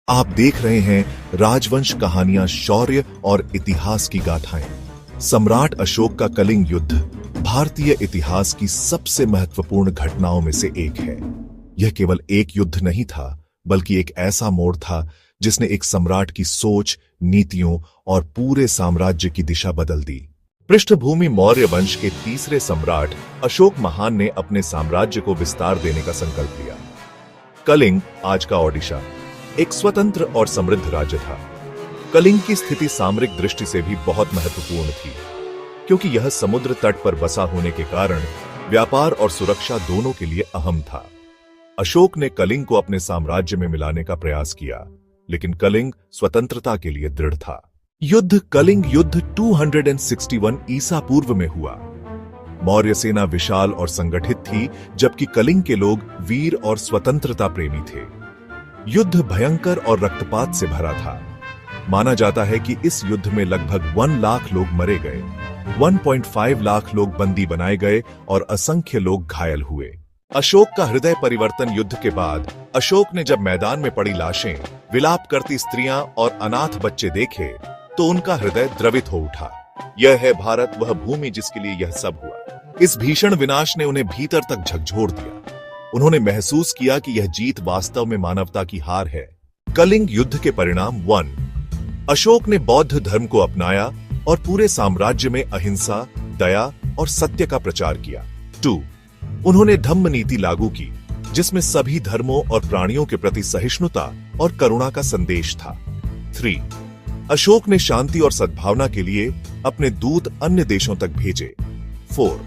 आप देख रहे हैं राजवंश कहानियां, शौर्य और इतिहास की गाथाएं। सम्राट अशोक का कलिंग युद्ध भारतीय इतिहास की सबसे महत्वपूर्ण घटनाओं में से एक है। यह केवल एक युद्ध नहीं था, बल्कि एक ऐसा मोड़ था जिसने एक सम्राट की सोच, नीतियों और पूरे साम्राज्य की दिशा बदल दी। पृष्ठभूमि: मौर्य वंश के तीसरे सम्राट अशोक महान ने अपने साम्राज्य को विस्तार देने का संकल्प लिया। कलिंग, आज का ओडिशा, एक स्वतंत्र और समृद्ध राज्य था। कलिंग की स्थिति सामरिक दृष्टि से भी बहुत महत्वपूर्ण थी, क्योंकि यह समुद्र तट पर बसा होने के कारण व्यापार और सुरक्षा दोनों के लिए अहम था। अशोक ने कलिंग को अपने साम्राज्य में मिलाने का प्रयास किया, लेकिन कलिंग स्वतंत्रता के लिए दृढ़ था। युद्ध: कलिंग युद्ध 261 ईसा पूर्व में हुआ। मौर्य सेना विशाल और संगठित थी, जबकि कलिंग के लोग वीर और स्वतंत्रता प्रेमी थे। युद्ध भयंकर और रक्तपात से भरा था। माना जाता है कि इस युद्ध में लगभग 1 लाख लोग मरे गए, 1.5 लाख लोग बंदी बनाए गए और असंख्य लोग घायल हुए। अशोक का हृदय परिवर्तन: युद्ध के बाद अशोक ने जब मैदान में पड़ी लाशें, विलाप करती स्त्रियां और अनाथ बच्चे देखे, तो उनका हृदय द्रवित हो उठा। यह है भारत, वह भूमि जिसके लिए यह सब हुआ। इस भीषण विनाश ने उन्हें भीतर तक झकझोर दिया। उन्होंने महसूस किया कि यह जीत वास्तव में मानवता की हार है। कलिंग युद्ध के परिणाम: 1. अशोक ने बौद्ध धर्म को अपनाया और पूरे साम्राज्य में अहिंसा, दया और सत्य का प्रचार किया। 2. उन्होंने धम्म नीति लागू की, जिसमें सभी धर्मों और प्राणियों के प्रति सहिष्णुता और करुणा का संदेश था। 3. अशोक ने शांति और सद्भावना के लिए अपने दूत अन्य देशों तक भेजे। 4.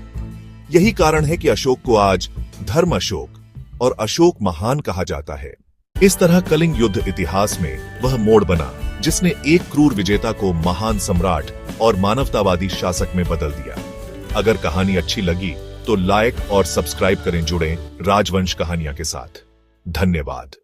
यही कारण है कि अशोक को आज धर्म अशोक और अशोक महान कहा जाता है। इस तरह कलिंग युद्ध इतिहास में वह मोड़ बना जिसने एक क्रूर विजेता को महान सम्राट और मानवतावादी शासक में बदल दिया। अगर कहानी अच्छी लगी तो लाइक और सब्सक्राइब करें। जुड़ें राजवंश कहानियां के साथ। धन्यवाद।